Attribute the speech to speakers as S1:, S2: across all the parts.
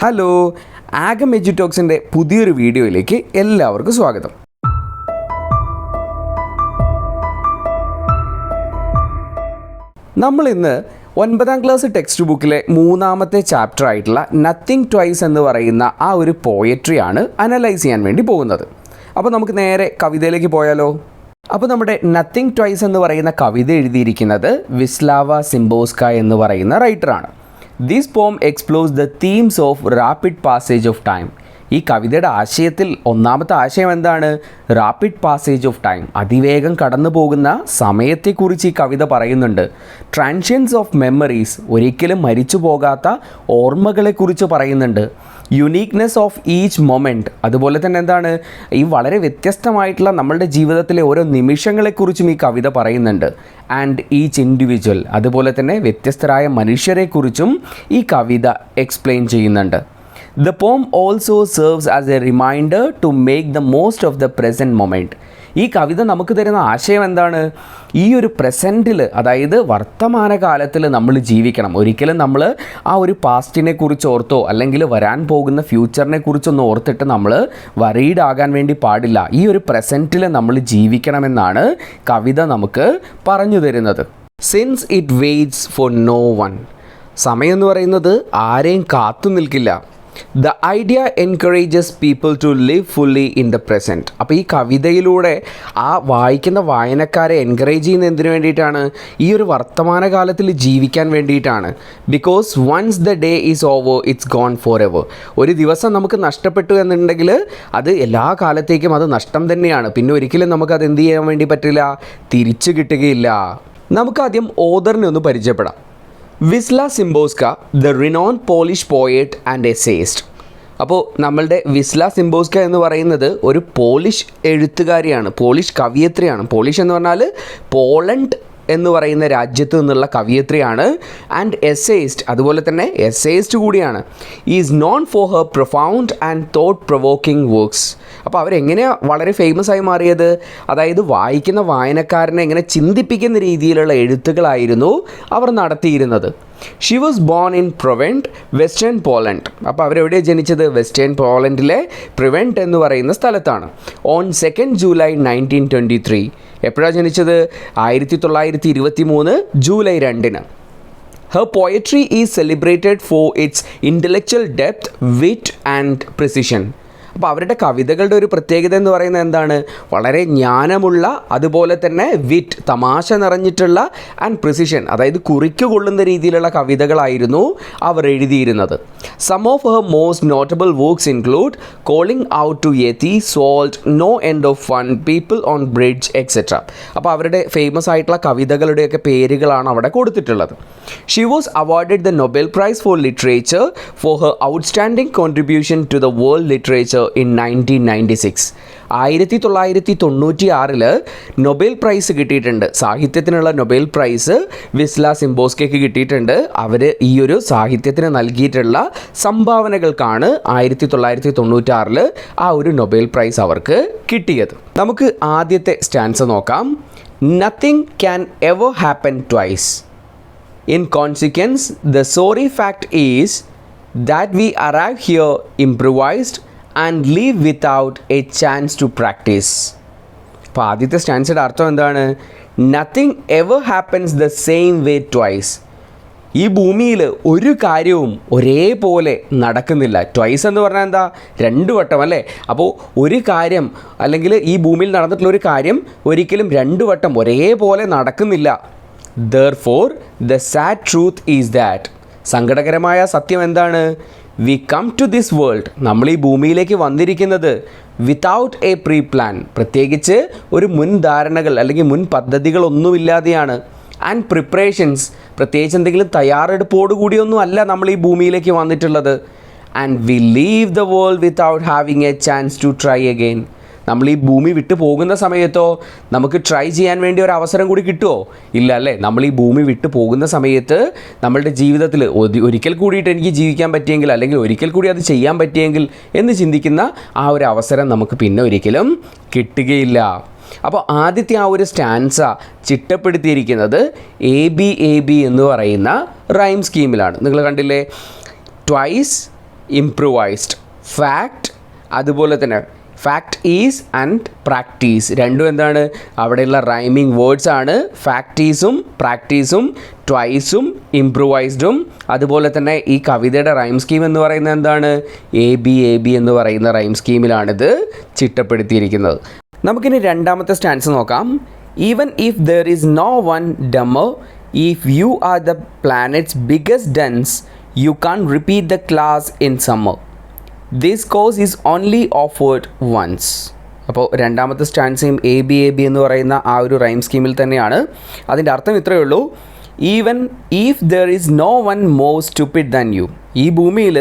S1: Hello, ആഗം എജ്യൂടോക്സിൻ്റെ പുതിയൊരു വീഡിയോയിലേക്ക് എല്ലാവർക്കും സ്വാഗതം. നമ്മൾ ഇന്ന് 9ാം ക്ലാസ് ടെക്സ്റ്റ് ബുക്കിലെ 3ാമത്തെ ചാപ്റ്റർ ആയിട്ടുള്ള നത്തിങ് ട്വൈസ് എന്ന് പറയുന്ന ആ ഒരു പോയട്രിയാണ് അനലൈസ് ചെയ്യാൻ വേണ്ടി പോകുന്നത്. അപ്പോൾ നമുക്ക് നേരെ കവിതയിലേക്ക് പോയാലോ? അപ്പോൾ നമ്മുടെ നത്തിങ് ട്വൈസ് എന്ന് പറയുന്ന കവിത എഴുതിയിരിക്കുന്നത് വിസ്ലാവ സിംബോസ്ക എന്ന് പറയുന്ന റൈറ്ററാണ്. This poem explores the themes of rapid passage of time. ഈ കവിതയുടെ ആശയത്തിൽ ഒന്നാമത്തെ ആശയം എന്താണ്? റാപ്പിഡ് പാസേജ് ഓഫ് ടൈം, അതിവേഗം കടന്നു പോകുന്ന സമയത്തെക്കുറിച്ച് ഈ കവിത പറയുന്നുണ്ട്. ട്രാൻഷ്യൻസ് ഓഫ് മെമ്മറീസ്, ഒരിക്കലും മരിച്ചു പോകാത്ത ഓർമ്മകളെക്കുറിച്ച് പറയുന്നുണ്ട്. യുണീക്നെസ് ഓഫ് ഈച്ച് മൊമെൻറ്റ്, അതുപോലെ തന്നെ എന്താണ്, ഈ വളരെ വ്യത്യസ്തമായിട്ടുള്ള നമ്മളുടെ ജീവിതത്തിലെ ഓരോ നിമിഷങ്ങളെക്കുറിച്ചും ഈ കവിത പറയുന്നുണ്ട്. ആൻഡ് ഈച്ച് ഇൻഡിവിജ്വൽ, അതുപോലെ തന്നെ വ്യത്യസ്തരായ മനുഷ്യരെക്കുറിച്ചും ഈ കവിത എക്സ്പ്ലെയിൻ ചെയ്യുന്നുണ്ട്. The poem also serves as a reminder to make the most of the present moment. ഈ കവിത നമുക്ക് തരുന്ന ആശയം എന്താണ്? ഈ ഒരു പ്രസൻറ്റിൽ, അതായത് വർത്തമാനകാലത്തിൽ നമ്മൾ ജീവിക്കണം. ഒരിക്കലും നമ്മൾ ആ ഒരു പാസ്റ്റിനെ കുറിച്ച് ഓർത്തോ അല്ലെങ്കിൽ വരാൻ പോകുന്ന ഫ്യൂച്ചറിനെ കുറിച്ചൊന്നും ഓർത്തിട്ട് നമ്മൾ വറീഡ് ആകാൻ വേണ്ടി പാടില്ല. ഈ ഒരു പ്രസൻറ്റിൽ നമ്മൾ ജീവിക്കണമെന്നാണ് കവിത നമുക്ക് പറഞ്ഞു തരുന്നത്. Since it waits for no one, സമയം എന്ന് പറയുന്നത് ആരെയും കാത്തു നിൽക്കില്ല. The idea encourages people to live fully in the present. അപ്പോൾ ഈ കവിതയിലൂടെ ആ വായിക്കുന്ന വായനക്കാരെ എൻകറേജ് ചെയ്യുന്ന എന്തിനു വേണ്ടിയിട്ടാണ്? ഈ ഒരു വർത്തമാനകാലത്തിൽ ജീവിക്കാൻ വേണ്ടിയിട്ടാണ്. Because once the day is over it's gone forever. ഒരു ദിവസം നമുക്ക് നഷ്ടപ്പെട്ടു എന്നുണ്ടെങ്കിൽ അത് എല്ലാ കാലത്തേക്കും അത് നഷ്ടം തന്നെയാണ്. പിന്നെ ഒരിക്കലും നമുക്കത് എന്ത് ചെയ്യാൻ വേണ്ടി പറ്റില്ല, തിരിച്ചു കിട്ടുകയില്ല. നമുക്കാദ്യം ഓതറിനെ ഒന്ന് പരിചയപ്പെടാം. Wislawa Szymborska, the renowned Polish poet and essayist. അപ്പോൾ നമ്മളുടെ വിസ്ല സിംബോസ്ക എന്ന് പറയുന്നത് ഒരു പോളിഷ് എഴുത്തുകാരിയാണ്, പോളിഷ് കവിയത്രിയാണ്. പോളിഷ് എന്ന് പറഞ്ഞാൽ പോളണ്ട് എന്ന് പറയുന്ന രാജ്യത്ത് നിന്നുള്ള കവിയത്രിയാണ്. ആൻഡ് എസ്സേയിസ്റ്റ്, അതുപോലെ തന്നെ എസ്സേയിസ്റ്റ് കൂടിയാണ്. Is known for her profound and thought provoking works. അപ്പോൾ അവരെങ്ങനെയാണ് വളരെ ഫേമസ് ആയി മാറിയത്? അതായത് വായിക്കുന്ന വായനക്കാരനെ എങ്ങനെ ചിന്തിപ്പിക്കുന്ന രീതിയിലുള്ള എഴുത്തുകളായിരുന്നു അവർ നടത്തിയിരുന്നത്. She was born in Prowent, western Poland. അപ്പോൾ അവരെവിടെയാണ് ജനിച്ചത്? വെസ്റ്റേൺ പോളണ്ടിലെ പ്രിവെൻറ്റ് എന്ന് പറയുന്ന സ്ഥലത്താണ്. On 2 July 1923. എപ്പോഴാണ് ജനിച്ചത്? 1923 July 2. Her poetry is celebrated for its intellectual depth, wit and precision. അപ്പോൾ അവരുടെ കവിതകളുടെ ഒരു പ്രത്യേകത എന്ന് പറയുന്നത് എന്താണ്? വളരെ ജ്ഞാനമുള്ള, അതുപോലെ തന്നെ വിറ്റ്, തമാശ നിറഞ്ഞിട്ടുള്ള, ആൻഡ് പ്രിസിഷൻ, അതായത് കുറിക്ക് കൊള്ളുന്ന രീതിയിലുള്ള കവിതകളായിരുന്നു അവർ എഴുതിയിരുന്നത്. Some of her most notable works include calling out to yeti, salt, no end of fun, people on bridge etcetera. അപ്പോൾ അവരുടെ ഫേമസ് ആയിട്ടുള്ള കവിതകളുടെയൊക്കെ പേരുകളാണ് അവിടെ കൊടുത്തിട്ടുള്ളത്. She was awarded the Nobel prize for literature for her outstanding contribution to the world literature in 1996. 1996 Nobel prize കിട്ടിയിട്ടുണ്ട്. സാഹിത്യത്തിനുള്ള Nobel prize Vizsla സിംബോസ്കയ്ക്ക് കിട്ടിയിട്ടുണ്ട്. അവർ ഈ ഒരു സാഹിത്യത്തിന് നൽകിയിട്ടുള്ള സംഭാവനകൾക്കാണ് 1996 ആ ഒരു നൊബേൽ പ്രൈസ് അവർക്ക് കിട്ടിയത്. നമുക്ക് ആദ്യത്തെ സ്റ്റാൻസ നോക്കാം. Nothing can ever happen twice. In consequence the sorry fact is that we arrive here improvised and leave without a chance to practice. അപ്പോൾ ആദ്യത്തെ സ്റ്റാൻസയുടെ അർത്ഥം എന്താണ്? Nothing ever happens the same way twice. ഈ ഭൂമിയിൽ ഒരു കാര്യവും ഒരേപോലെ നടക്കുന്നില്ല. ട്വൈസ് എന്ന് പറഞ്ഞാൽ എന്താ? 2 വട്ടം അല്ലേ? അപ്പോൾ ഒരു കാര്യം, അല്ലെങ്കിൽ ഈ ഭൂമിയിൽ നടന്നിട്ടുള്ള ഒരു കാര്യം ഒരിക്കലും 2 വട്ടം ഒരേപോലെ നടക്കുന്നില്ല. Therefore the sad truth is that, സങ്കടകരമായ സത്യം എന്താണ്? We come to this world, നമ്മൾ ഈ ഭൂമിയിലേക്ക് വന്നിരിക്കുന്നത് വിത്തൗട്ട് എ പ്രീ പ്ലാൻ, പ്രത്യേകിച്ച് ഒരു മുൻധാരണകൾ അല്ലെങ്കിൽ മുൻ പദ്ധതികളൊന്നുമില്ലാതെയാണ്. ആൻഡ് പ്രിപ്പറേഷൻസ്, പ്രത്യേകിച്ച് എന്തെങ്കിലും തയ്യാറെടുപ്പോടുകൂടിയൊന്നും അല്ല നമ്മൾ ഈ ഭൂമിയിലേക്ക് വന്നിട്ടുള്ളത്. And we leave the world without having a chance to try again. നമ്മൾ ഈ ഭൂമി വിട്ടു പോകുന്ന സമയത്തോ നമുക്ക് ട്രൈ ചെയ്യാൻ വേണ്ടി ഒരു അവസരം കൂടി കിട്ടുമോ? ഇല്ല അല്ലേ? നമ്മൾ ഈ ഭൂമി വിട്ടു പോകുന്ന സമയത്ത് നമ്മളുടെ ജീവിതത്തിൽ ഒരിക്കൽ കൂടിയിട്ട് എനിക്ക് ജീവിക്കാൻ പറ്റിയെങ്കിൽ, അല്ലെങ്കിൽ ഒരിക്കൽ കൂടി അത് ചെയ്യാൻ പറ്റിയെങ്കിൽ എന്ന് ചിന്തിക്കുന്ന ആ ഒരു അവസരം നമുക്ക് പിന്നെ ഒരിക്കലും കിട്ടുകയില്ല. അപ്പോൾ ആദ്യത്തെ ആ ഒരു സ്റ്റാൻസ ചിട്ടപ്പെടുത്തിയിരിക്കുന്നത് എ ബി എന്ന് പറയുന്ന റൈം സ്കീമിലാണ്. നിങ്ങൾ കണ്ടില്ലേ? Twice improvised. ഫാക്ട് അതുപോലെ തന്നെ ഫാക്ട് ഈസ് ആൻഡ് പ്രാക്ടീസ് രണ്ടും എന്താണ്, അവിടെയുള്ള റൈമിങ് വേർഡ്സ് ആണ്. ഫാക്ടീസും പ്രാക്ടീസും ട്വൈസും ഇംപ്രൂവൈസ്ഡും. അതുപോലെ തന്നെ ഈ കവിതയുടെ റൈം സ്കീം എന്ന് പറയുന്നത് എന്താണ്, എ ബി എന്ന് പറയുന്ന റൈം സ്കീമിലാണിത് ചിട്ടപ്പെടുത്തിയിരിക്കുന്നത്. നമുക്കിനി രണ്ടാമത്തെ സ്റ്റാൻസ് നോക്കാം. Even if there is no one dumber, if you are the planet's biggest dunce, you can repeat the class in summer. This course is only offered once. അപ്പോൾ രണ്ടാമത്തെ സ്റ്റാൻസയും A B എന്ന് പറയുന്ന ആ ഒരു rhyme സ്കീമിൽ തന്നെയാണ്. അതിൻ്റെ അർത്ഥം ഇത്രയേ ഉള്ളൂ, even if there is no one more stupid than you. ഈ ഭൂമിയിൽ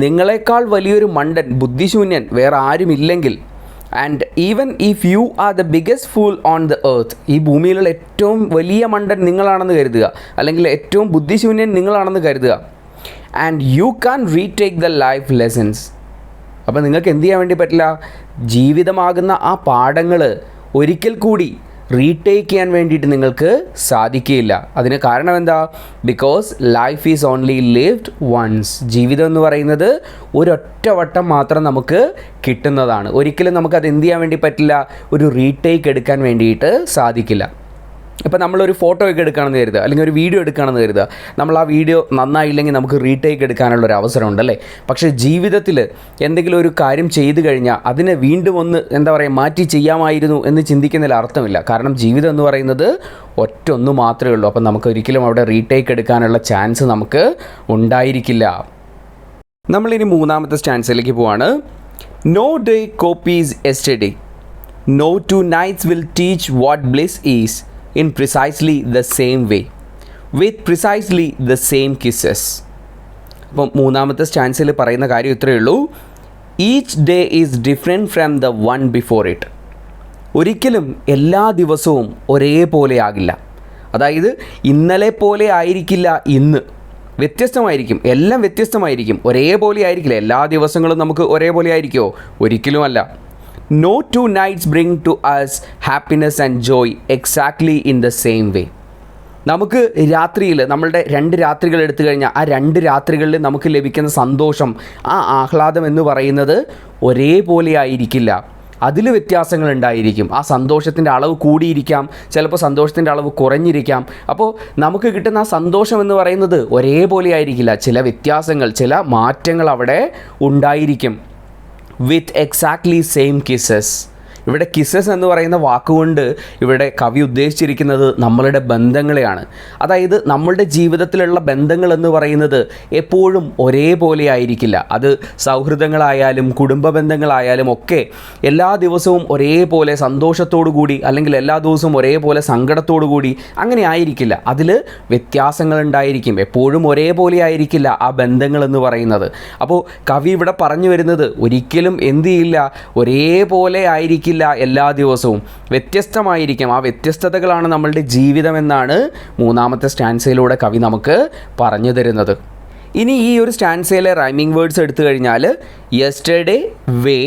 S1: നിങ്ങളെക്കാൾ വലിയൊരു മണ്ടൻ, ബുദ്ധിശൂന്യൻ വേറെ ആരുമില്ലെങ്കിൽ, and even if you are the biggest fool on the earth, ഈ ഭൂമിയിലുള്ള ഏറ്റവും വലിയ മണ്ടൻ നിങ്ങളാണെന്ന് കരുതുക, അല്ലെങ്കിൽ ഏറ്റവും ബുദ്ധിശൂന്യൻ നിങ്ങളാണെന്ന് കരുതുക, and you can retake the life lessons. അപ്പോൾ നിങ്ങൾക്ക് എന്ത് ചെയ്യാൻ വേണ്ടി പറ്റില്ല, ജീവിതമാകുന്ന ആ പാഠങ്ങൾ ഒരിക്കൽ കൂടി റീടേക്ക് ചെയ്യാൻ വേണ്ടിയിട്ട് നിങ്ങൾക്ക് സാധിക്കുകയില്ല. അതിന് കാരണം എന്താ, because life is only lived once. ജീവിതം എന്ന് പറയുന്നത് ഒരൊറ്റ വട്ടം മാത്രം നമുക്ക് കിട്ടുന്നതാണ്. ഒരിക്കലും നമുക്കത് എന്ത് ചെയ്യാൻ വേണ്ടി പറ്റില്ല, ഒരു റീടേക്ക് എടുക്കാൻ വേണ്ടിയിട്ട് സാധിക്കില്ല. ഇപ്പോൾ നമ്മളൊരു ഫോട്ടോ ഒക്കെ എടുക്കുകയാണെന്ന് കരുതുക, അല്ലെങ്കിൽ ഒരു വീഡിയോ എടുക്കുകയാണെന്ന് കരുതുക. നമ്മൾ ആ വീഡിയോ നന്നായില്ലെങ്കിൽ നമുക്ക് റീടേക്ക് എടുക്കാനുള്ളൊരു അവസരമുണ്ടല്ലേ. പക്ഷേ ജീവിതത്തിൽ എന്തെങ്കിലും ഒരു കാര്യം ചെയ്തു കഴിഞ്ഞാൽ അതിനെ വീണ്ടും ഒന്ന് മാറ്റി ചെയ്യാമായിരുന്നു എന്ന് ചിന്തിക്കുന്നതിൽ അർത്ഥമില്ല. കാരണം ജീവിതം എന്ന് പറയുന്നത് ഒറ്റൊന്നു മാത്രമേ ഉള്ളൂ. അപ്പം നമുക്ക് ഒരിക്കലും അവിടെ റീടേക്ക് എടുക്കാനുള്ള ചാൻസ് നമുക്ക് ഉണ്ടായിരിക്കില്ല. നമ്മളിനി മൂന്നാമത്തെ സ്റ്റാൻസിലേക്ക് പോവാണ്. No day copies yesterday, no two nights will teach what bliss is in precisely the same way, with precisely the same kisses. അപ്പം മൂന്നാമത്തെ സ്റ്റാൻസിൽ പറയുന്ന കാര്യം ഇത്രയേ ഉള്ളൂ, each day is different from the one before it. ഒരിക്കലും എല്ലാ ദിവസവും ഒരേപോലെ ആകില്ല. അതായത് ഇന്നലെ പോലെ ആയിരിക്കില്ല ഇന്ന്, വ്യത്യസ്തമായിരിക്കും. എല്ലാം വ്യത്യസ്തമായിരിക്കും, ഒരേപോലെ ആയിരിക്കില്ല. എല്ലാ ദിവസങ്ങളും നമുക്ക് ഒരേപോലെ ആയിരിക്കുമോ? ഒരിക്കലുമല്ല. No two nights bring to us happiness and joy exactly in the same way. നമുക്ക് രാത്രിയിൽ നമ്മളുടെ 2 രാത്രികൾ എടുത്തു കഴിഞ്ഞാൽ ആ 2 രാത്രികളിൽ നമുക്ക് ലഭിക്കുന്ന സന്തോഷം, ആ ആഹ്ലാദം എന്ന് പറയുന്നത് ഒരേപോലെ ആയിരിക്കില്ല. അതിൽ വ്യത്യാസങ്ങൾ ഉണ്ടായിരിക്കും. ആ സന്തോഷത്തിൻ്റെ അളവ് കൂടിയിരിക്കാം, ചിലപ്പോൾ സന്തോഷത്തിൻ്റെ അളവ് കുറഞ്ഞിരിക്കാം. അപ്പോൾ നമുക്ക് കിട്ടുന്ന ആ സന്തോഷം എന്ന് പറയുന്നത് ഒരേപോലെ ആയിരിക്കില്ല. ചില വ്യത്യാസങ്ങൾ, ചില മാറ്റങ്ങൾ അവിടെ ഉണ്ടായിരിക്കും. വിത്ത് എക്സാക്ട്ലി സെയിം കിസ്സസ്. ഇവിടെ കിസ്സസ് എന്ന് പറയുന്ന വാക്കുകൊണ്ട് ഇവിടെ കവി ഉദ്ദേശിച്ചിരിക്കുന്നത് നമ്മളുടെ ബന്ധങ്ങളെയാണ്. അതായത് നമ്മളുടെ ജീവിതത്തിലുള്ള ബന്ധങ്ങൾ എന്ന് പറയുന്നത് എപ്പോഴും ഒരേപോലെ ആയിരിക്കില്ല. അത് സൗഹൃദങ്ങളായാലും കുടുംബ ബന്ധങ്ങളായാലും ഒക്കെ എല്ലാ ദിവസവും ഒരേപോലെ സന്തോഷത്തോടു കൂടി, അല്ലെങ്കിൽ എല്ലാ ദിവസവും ഒരേപോലെ സങ്കടത്തോടു കൂടി അങ്ങനെ ആയിരിക്കില്ല. അതിൽ വ്യത്യാസങ്ങൾ ഉണ്ടായിരിക്കും. എപ്പോഴും ഒരേപോലെ ആയിരിക്കില്ല ആ ബന്ധങ്ങൾ എന്ന് പറയുന്നത്. അപ്പോൾ കവി ഇവിടെ പറഞ്ഞു വരുന്നത് ഒരിക്കലും എന്ത് ചെയ്യില്ല, ഒരേപോലെ ആയിരിക്കില്ല എല്ലാ ദിവസവും, വ്യത്യസ്തമായിരിക്കും. ആ വ്യത്യസ്തതകളാണ് നമ്മളുടെ ജീവിതം എന്നാണ് മൂന്നാമത്തെ സ്റ്റാൻസയിലൂടെ കവി നമുക്ക് പറഞ്ഞു തരുന്നത്. ഇനി ഈ ഒരു സ്റ്റാൻസയിലെ റൈമിംഗ് വേർഡ്സ് എടുത്തു കഴിഞ്ഞാൽ yesterday, way,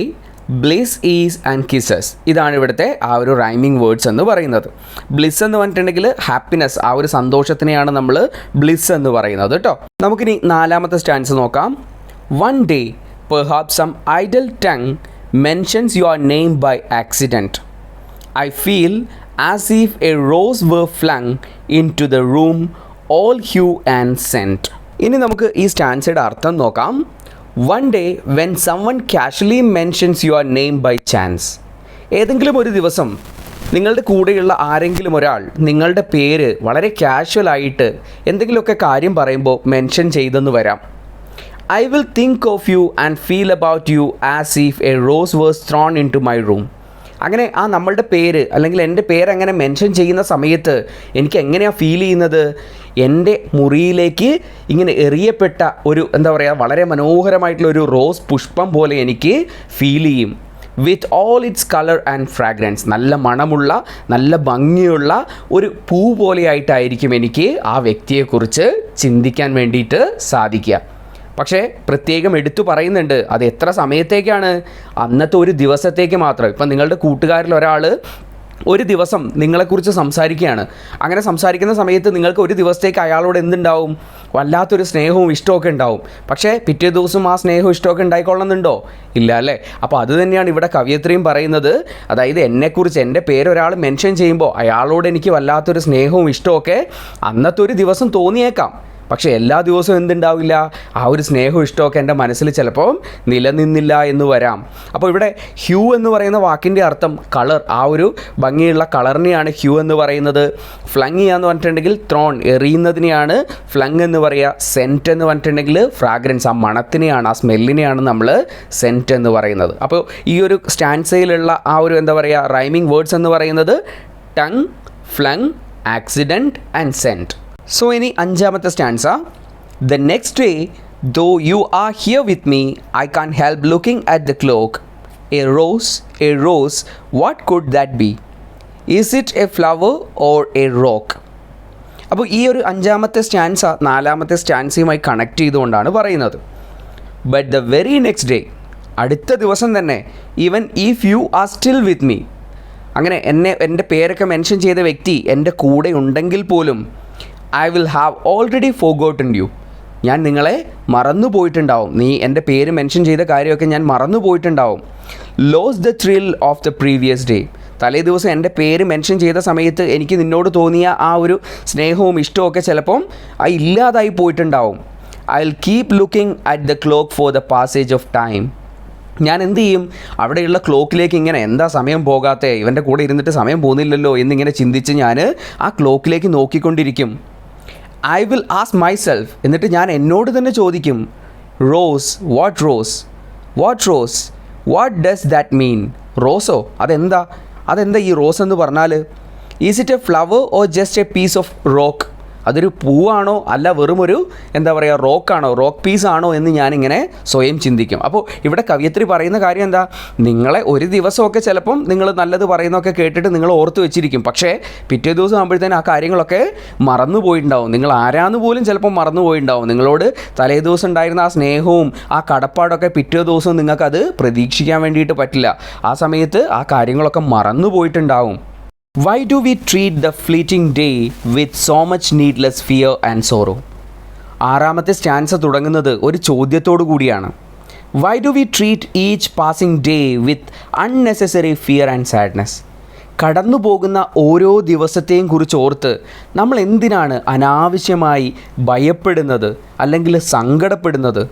S1: bliss, is and kisses, ഇതാണ് ഇവിടുത്തെ ആ ഒരു റൈമിംഗ് വേർഡ്സ് എന്ന് പറയുന്നത്. ബ്ലിസ് എന്ന് പറഞ്ഞിട്ടുണ്ടെങ്കിൽ ഹാപ്പിനെസ്, ആ ഒരു സന്തോഷത്തിനെയാണ് നമ്മൾ ബ്ലിസ് എന്ന് പറയുന്നത് കേട്ടോ. നമുക്കിനി നാലാമത്തെ സ്റ്റാൻസ് നോക്കാം. One day perhaps some idle tongue mentions your name by accident. I feel as if a rose were flung into the room, all hue and scent. ഇനി നമുക്ക് ഈ സ്റ്റാൻസയുടെ അർത്ഥം നോക്കാം. One day when someone casually mentions your name by chance. ഏതെങ്കിലും ഒരു ദിവസം നിങ്ങളുടെ കൂടെയുള്ള ആരെങ്കിലും ഒരാൾ നിങ്ങളുടെ പേര് വളരെ കാഷ്വലായിട്ട് എന്തെങ്കിലുമൊക്കെ കാര്യം പറയുമ്പോൾ മെൻഷൻ ചെയ്തെന്ന് വരാം. I will think of you and feel about you as if a rose was thrown into my room. അങ്ങനെ ആ നമ്മളുടെ പേര് അല്ലെങ്കിൽ എൻ്റെ പേര് അങ്ങനെ മെൻഷൻ ചെയ്യുന്ന സമയത്ത് എനിക്ക് എങ്ങനെയാണ് ഫീൽ ചെയ്യുന്നത്, എൻ്റെ മുറിയിലേക്ക് ഇങ്ങനെ എറിയപ്പെട്ട ഒരു വളരെ മനോഹരമായിട്ടുള്ളൊരു റോസ് പുഷ്പം പോലെ എനിക്ക് ഫീൽ ചെയ്യും. With all its colour and fragrance, നല്ല മണമുള്ള നല്ല ഭംഗിയുള്ള ഒരു പൂ പോലെയായിട്ടായിരിക്കും എനിക്ക് ആ വ്യക്തിയെക്കുറിച്ച് ചിന്തിക്കാൻ വേണ്ടിയിട്ട് സാധിക്കുക. പക്ഷേ പ്രത്യേകം എടുത്തു പറയുന്നുണ്ട്, അത് എത്ര സമയത്തേക്കാണ്, അന്നത്തെ ഒരു ദിവസത്തേക്ക് മാത്രം. ഇപ്പം നിങ്ങളുടെ കൂട്ടുകാരിൽ ഒരാൾ ഒരു ദിവസം നിങ്ങളെക്കുറിച്ച് സംസാരിക്കുകയാണ്. അങ്ങനെ സംസാരിക്കുന്ന സമയത്ത് നിങ്ങൾക്ക് ഒരു ദിവസത്തേക്ക് അയാളോട് എന്തുണ്ടാവും? വല്ലാത്തൊരു സ്നേഹവും ഇഷ്ടമൊക്കെ ഉണ്ടാവും. പക്ഷേ പിറ്റേ ദിവസം ആ സ്നേഹവും ഇഷ്ടമൊക്കെ ഉണ്ടായിക്കൊള്ളുന്നുണ്ടോ? ഇല്ല അല്ലേ? അപ്പോൾ അത് തന്നെയാണ് ഇവിടെ കവയിത്രിയും പറയുന്നത്. അതായത് എന്നെക്കുറിച്ച് എൻ്റെ പേരൊരാൾ മെൻഷൻ ചെയ്യുമ്പോൾ അയാളോട് എനിക്ക് വല്ലാത്തൊരു സ്നേഹവും ഇഷ്ടമൊക്കെ അന്നത്തെ ഒരു ദിവസം തോന്നിയേക്കാം. പക്ഷേ എല്ലാ ദിവസവും എന്തുണ്ടാവില്ല? ആ ഒരു സ്നേഹവും ഇഷ്ടമൊക്കെ എൻ്റെ മനസ്സിൽ ചിലപ്പോൾ നിലനിന്നില്ല എന്ന് വരാം. അപ്പോൾ ഇവിടെ ഹ്യൂ എന്ന് പറയുന്ന വാക്കിൻ്റെ അർത്ഥം കളർ, ആ ഒരു ഭംഗിയുള്ള കളറിനെയാണ് ഹ്യൂ എന്ന് പറയുന്നത്. ഫ്ലങ് ചെയ്യാന്ന് പറഞ്ഞിട്ടുണ്ടെങ്കിൽ ത്രോൺ, എറിയുന്നതിനെയാണ് ഫ്ലങ് എന്ന് പറയുക. സെൻറ്റ് എന്ന് പറഞ്ഞിട്ടുണ്ടെങ്കിൽ ഫ്രാഗ്രൻസ്, ആ മണത്തിനെയാണ്, ആ സ്മെല്ലിനെയാണ് നമ്മൾ സെൻറ്റ് എന്ന് പറയുന്നത്. അപ്പോൾ ഈ ഒരു സ്റ്റാൻസയിലുള്ള ആ ഒരു എന്താ പറയുക റൈമിംഗ് വേർഡ്സ് എന്ന് പറയുന്നത് tongue, flung, accident and scent. So ഇനി അഞ്ചാമത്തെ stanza. The next day, though you are here with me, I can't help looking at the clock. A rose, what could that be? Is it a flower or a rock? അപ്പോൾ ഈ ഒരു അഞ്ചാമത്തെ stanza നാലാമത്തെ സ്റ്റാൻസയുമായി connect ചെയ്തുകൊണ്ടാണ് പറയുന്നത്. But the very next day, അടുത്ത ദിവസം തന്നെ, even if you are still with me, അങ്ങനെ എൻ്റെ പേരൊക്കെ മെൻഷൻ ചെയ്ത വ്യക്തി എൻ്റെ കൂടെ ഉണ്ടെങ്കിൽ പോലും I will have already forgotten you. ഞാൻ നിങ്ങളെ മറന്നു പോയിട്ടുണ്ടാവും. നീ എൻ്റെ പേര് മെൻഷൻ ചെയ്ത കാര്യമൊക്കെ ഞാൻ മറന്നു പോയിട്ടുണ്ടാവും. Lost the thrill of the previous day. തലേ ദിവസം എൻ്റെ പേര് മെൻഷൻ ചെയ്ത സമയത്ത് എനിക്ക് നിന്നോട് തോന്നിയ ആ ഒരു സ്നേഹവും ഇഷ്ടമൊക്കെ ചിലപ്പം ഇല്ലാതായി പോയിട്ടുണ്ടാവും. I'll keep looking at the clock for the passage of time. ഞാൻ എന്ത് ചെയ്യും? അവിടെയുള്ള ക്ലോക്കിലേക്ക് ഇങ്ങനെ എന്താ സമയം പോകാത്തേ, ഇവൻ്റെ കൂടെ ഇരുന്നിട്ട് സമയം പോകുന്നില്ലല്ലോ എന്നിങ്ങനെ ചിന്തിച്ച് ഞാൻ ആ ക്ലോക്കിലേക്ക് നോക്കിക്കൊണ്ടിരിക്കും. ഐ വിൽ ആസ്ക് മൈസെൽഫ്, എന്നിട്ട് ഞാൻ എന്നോട് തന്നെ ചോദിക്കും, rose, what rose, what rose, what does that mean? റോസോ? അതെന്താ ഈ റോസ് എന്ന് പറഞ്ഞാൽ? Is it a flower or just a piece of rock? അതൊരു പൂവാണോ അല്ല വെറുമൊരു എന്താ പറയുക റോക്കാണോ, റോക്ക് പീസാണോ എന്ന് ഞാനിങ്ങനെ സ്വയം ചിന്തിക്കും. അപ്പോൾ ഇവിടെ കവയിത്രി പറയുന്ന കാര്യം എന്താ? നിങ്ങളെ ഒരു ദിവസമൊക്കെ ചിലപ്പം നിങ്ങൾ നല്ലത് പറയുന്നതൊക്കെ കേട്ടിട്ട് നിങ്ങൾ ഓർത്ത് വെച്ചിരിക്കും. പക്ഷേ പിറ്റേ ദിവസം ആകുമ്പോഴത്തേനും ആ കാര്യങ്ങളൊക്കെ മറന്നു പോയിട്ടുണ്ടാവും. നിങ്ങൾ ആരാന്ന് പോലും ചിലപ്പം മറന്നു പോയിട്ടുണ്ടാവും. നിങ്ങളോട് തലേ ദിവസം ഉണ്ടായിരുന്ന ആ സ്നേഹവും ആ കടപ്പാടൊക്കെ പിറ്റേ ദിവസം നിങ്ങൾക്കത് പ്രതീക്ഷിക്കാൻ വേണ്ടിയിട്ട് പറ്റില്ല. ആ സമയത്ത് ആ കാര്യങ്ങളൊക്കെ മറന്നു പോയിട്ടുണ്ടാവും. Why do we treat the fleeting day with so much needless fear and sorrow? ആറാമത്തെ സ്റ്റാൻസ തുടങ്ങുന്നത് ഒരു ചോദ്യത്തോടു കൂടിയാണ്. Why do we treat each passing day with unnecessary fear and sadness? കടന്നു പോകുന്ന ഓരോ ദിവസത്തെയും കുറിച്ച് ഓർത്ത് നമ്മൾ എന്തിനാണ് അനാവശ്യമായി ഭയപ്പെടുന്നത് അല്ലെങ്കിൽ സങ്കടപ്പെടുന്നത്?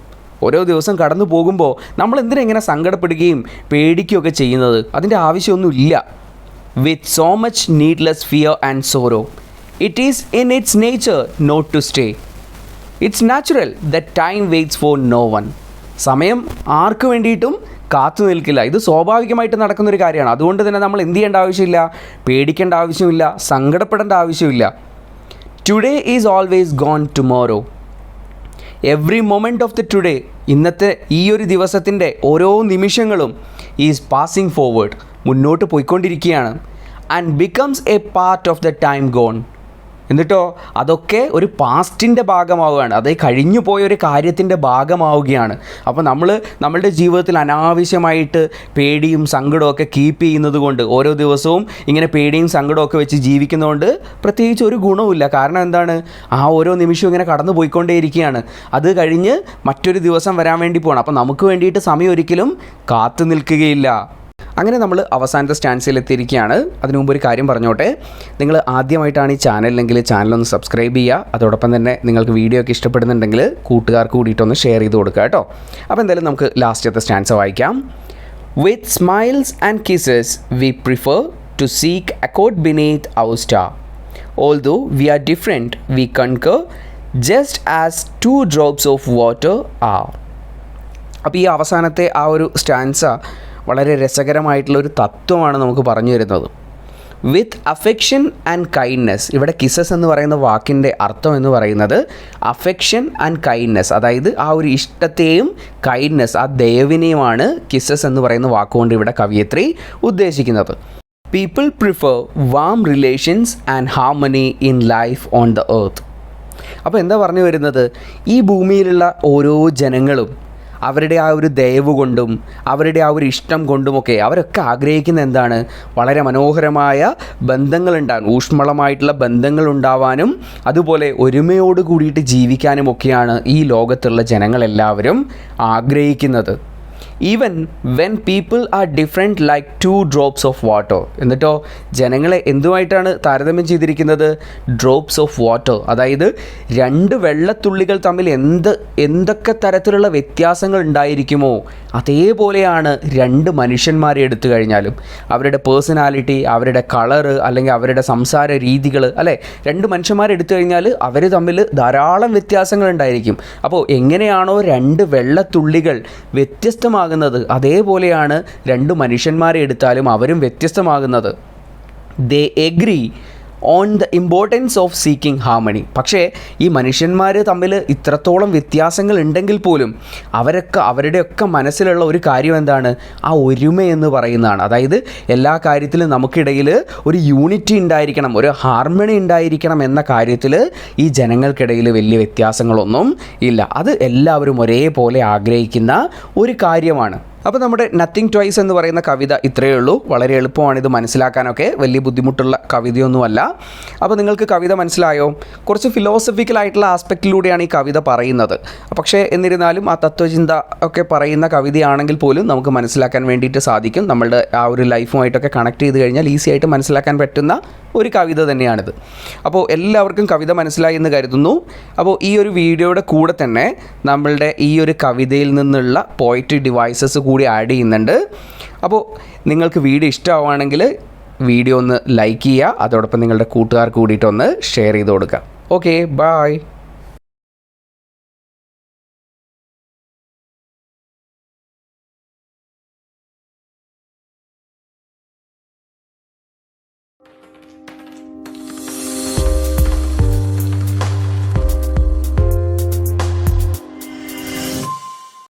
S1: ഓരോ ദിവസം കടന്നു പോകുമ്പോൾ നമ്മൾ എന്തിനാ ഇങ്ങനെ സങ്കടപ്പെടുകയും പേടിക്കുകയൊക്കെ ചെയ്യുന്നത്? അതിൻ്റെ ആവശ്യമൊന്നുമില്ല. With so much needless fear and sorrow, it is in its nature not to stay. It's natural that time waits for no one. സമയം ആർക്ക് വേണ്ടിയിട്ടും കാത്തു നിൽക്കില്ല. ഇത് സ്വാഭാവികമായിട്ട് നടക്കുന്നൊരു കാര്യമാണ്. അതുകൊണ്ട് തന്നെ നമ്മൾ എന്ത് ചെയ്യേണ്ട ആവശ്യമില്ല, പേടിക്കേണ്ട ആവശ്യമില്ല, സങ്കടപ്പെടേണ്ട ആവശ്യമില്ല. Today is always gone tomorrow. Every moment of the today, ഇന്നത്തെ ഈ ഒരു ദിവസത്തിൻ്റെ ഓരോ നിമിഷങ്ങളും ഈസ് പാസിങ് ഫോർവേഡ്, മുന്നോട്ട് പോയിക്കൊണ്ടിരിക്കുകയാണ്. And becomes a part of the time gone. എന്നിട്ടോ അതൊക്കെ ഒരു പാസ്റ്റിൻ്റെ ഭാഗമാവുകയാണ്, അത് കഴിഞ്ഞു പോയൊരു കാര്യത്തിൻ്റെ ഭാഗമാവുകയാണ്. അപ്പോൾ നമ്മളുടെ ജീവിതത്തിൽ അനാവശ്യമായിട്ട് പേടിയും സങ്കടമൊക്കെ കീപ്പ് ചെയ്യുന്നത് കൊണ്ട്, ഓരോ ദിവസവും ഇങ്ങനെ പേടിയും സങ്കടമൊക്കെ വെച്ച് ജീവിക്കുന്നതുകൊണ്ട് പ്രത്യേകിച്ച് ഒരു ഗുണവുമില്ല. കാരണം എന്താണ്? ആ ഓരോ നിമിഷവും ഇങ്ങനെ കടന്നു പോയിക്കൊണ്ടേയിരിക്കുകയാണ്. അത് കഴിഞ്ഞ് മറ്റൊരു ദിവസം വരാൻ വേണ്ടി പോകണം. അപ്പോൾ നമുക്ക് വേണ്ടിയിട്ട് സമയം ഒരിക്കലും കാത്തു നിൽക്കുകയില്ല. അങ്ങനെ നമ്മൾ അവസാനത്തെ സ്റ്റാൻസിൽ എത്തിയിരിക്കുകയാണ്. അതിനു മുമ്പ് ഒരു കാര്യം പറഞ്ഞോട്ടെ. നിങ്ങൾ ആദ്യമായിട്ടാണ് ഈ ചാനലിലെങ്കിൽ ചാനലൊന്ന് സബ്സ്ക്രൈബ് ചെയ്യുക. അതോടൊപ്പം തന്നെ നിങ്ങൾക്ക് വീഡിയോ ഒക്കെ ഇഷ്ടപ്പെടുന്നുണ്ടെങ്കിൽ കൂട്ടുകാർക്ക് കൂടിയിട്ടൊന്ന് ഷെയർ ചെയ്ത് കൊടുക്കുക കേട്ടോ. അപ്പോൾ എന്തായാലും നമുക്ക് ലാസ്റ്റത്തെ സ്റ്റാൻസ് വായിക്കാം. With smiles and kisses we prefer to seek accord beneath our star. Although we are different we concur just as 2 drops of water are. അപ്പോൾ ഈ അവസാനത്തെ ആ ഒരു സ്റ്റാൻസ വളരെ രസകരമായിട്ടുള്ളൊരു തത്വമാണ് നമുക്ക് പറഞ്ഞു തരുന്നത്. വിത്ത് അഫെക്ഷൻ ആൻഡ് കൈൻഡ്നെസ്. ഇവിടെ കിസസ് എന്ന് പറയുന്ന വാക്കിൻ്റെ അർത്ഥം എന്ന് പറയുന്നത് അഫെക്ഷൻ ആൻഡ് കൈൻഡ്നെസ്, അതായത് ആ ഒരു ഇഷ്ടത്തെയും കൈൻഡ്നെസ്, ആ ദയവിനെയുമാണ് കിസസ് എന്ന് പറയുന്ന വാക്കുകൊണ്ട് ഇവിടെ കവയിത്രി ഉദ്ദേശിക്കുന്നത്. People prefer warm relations and harmony in life on the earth. അപ്പോൾ എന്താ പറഞ്ഞു വരുന്നത്? ഈ ഭൂമിയിലുള്ള ഓരോ ജനങ്ങളും അവരുടെ ആ ഒരു ദയവ് കൊണ്ടും അവരുടെ ആ ഒരു ഇഷ്ടം കൊണ്ടുമൊക്കെ അവരൊക്കെ ആഗ്രഹിക്കുന്ന എന്താണ്? വളരെ മനോഹരമായ ബന്ധങ്ങളുണ്ടാകും, ഊഷ്മളമായിട്ടുള്ള ബന്ധങ്ങളുണ്ടാവാനും അതുപോലെ ഒരുമയോട് കൂടിയിട്ട് ജീവിക്കാനുമൊക്കെയാണ് ഈ ലോകത്തുള്ള ജനങ്ങളെല്ലാവരും ആഗ്രഹിക്കുന്നത്. Even when people are different like 2 drops of water. എന്നിട്ടോ ജനങ്ങളെ എന്തുമായിട്ടാണ് താരതമ്യം ചെയ്തിരിക്കുന്നത്? Drops of water. അതായത് 2 വെള്ളത്തുള്ളികൾ തമ്മിൽ എന്തൊക്കെ തരത്തിലുള്ള വ്യത്യാസങ്ങൾ ഉണ്ടായിരിക്കുമോ അതേപോലെയാണ് 2 മനുഷ്യന്മാരെ എടുത്തു കഴിഞ്ഞാലും. അവരുടെ പേഴ്സണാലിറ്റി, അവരുടെ കളറ്, അല്ലെങ്കിൽ അവരുടെ സംസാര രീതികൾ, അല്ലേ, 2 മനുഷ്യന്മാരെ എടുത്തു കഴിഞ്ഞാൽ അവർ തമ്മിൽ ധാരാളം വ്യത്യാസങ്ങൾ ഉണ്ടായിരിക്കും. അപ്പോൾ എങ്ങനെയാണോ 2 വെള്ളത്തുള്ളികൾ വ്യത്യസ്തമാകുന്നത് അതേപോലെയാണ് 2 മനുഷ്യന്മാരെ എടുത്താലും അവരും വ്യത്യസ്തമാകുന്നത്. They agree on the importance of seeking harmony. പക്ഷേ ഈ മനുഷ്യന്മാർ തമ്മിൽ ഇത്രത്തോളം വ്യത്യാസങ്ങൾ ഉണ്ടെങ്കിൽ പോലും അവരുടെയൊക്കെ മനസ്സിലുള്ള ഒരു കാര്യം എന്താണ്? ആ ഒരുമ എന്ന് പറയുന്നതാണ്. അതായത് എല്ലാ കാര്യത്തിലും നമുക്കിടയിൽ ഒരു യൂണിറ്റി ഉണ്ടായിരിക്കണം, ഒരു ഹാർമണി ഉണ്ടായിരിക്കണം എന്ന കാര്യത്തിൽ ഈ ജനങ്ങൾക്കിടയിൽ വലിയ വ്യത്യാസങ്ങളൊന്നും ഇല്ല. അത് എല്ലാവരും ഒരേപോലെ ആഗ്രഹിക്കുന്ന ഒരു കാര്യമാണ്. അപ്പോൾ നമ്മുടെ നത്തിങ് ട്വൈസ് എന്ന് പറയുന്ന കവിത ഇത്രയേ ഉള്ളൂ. വളരെ എളുപ്പമാണ് ഇത് മനസ്സിലാക്കാനൊക്കെ, വലിയ ബുദ്ധിമുട്ടുള്ള കവിതയൊന്നുമല്ല. അപ്പോൾ നിങ്ങൾക്ക് കവിത മനസ്സിലായോ? കുറച്ച് ഫിലോസഫിക്കലായിട്ടുള്ള ആസ്പെക്റ്റിലൂടെയാണ് ഈ കവിത പറയുന്നത്. പക്ഷേ എന്നിരുന്നാലും ആ തത്വചിന്ത ഒക്കെ പറയുന്ന കവിതയാണെങ്കിൽ പോലും നമുക്ക് മനസ്സിലാക്കാൻ വേണ്ടിയിട്ട് സാധിക്കും. നമ്മളുടെ ആ ഒരു ലൈഫുമായിട്ടൊക്കെ കണക്ട് ചെയ്ത് കഴിഞ്ഞാൽ ഈസി ആയിട്ട് മനസ്സിലാക്കാൻ പറ്റുന്ന ഒരു കവിത തന്നെയാണിത്. അപ്പോൾ എല്ലാവർക്കും കവിത മനസ്സിലായി എന്ന് കരുതുന്നു. അപ്പോൾ ഈ ഒരു വീഡിയോയുടെ കൂടെ തന്നെ നമ്മളുടെ ഈ ഒരു കവിതയിൽ നിന്നുള്ള പോയട്രി ഡിവൈസസ് കൂടി ആഡ് ചെയ്യുന്നുണ്ട്. അപ്പോൾ നിങ്ങൾക്ക് വീഡിയോ ഇഷ്ടമാവുകയാണെങ്കിൽ വീഡിയോ ഒന്ന് ലൈക്ക് ചെയ്യുക, അതോടൊപ്പം നിങ്ങളുടെ കൂട്ടുകാർക്ക് കൂടിയിട്ടൊന്ന് ഷെയർ ചെയ്ത് കൊടുക്കുക. Okay, by.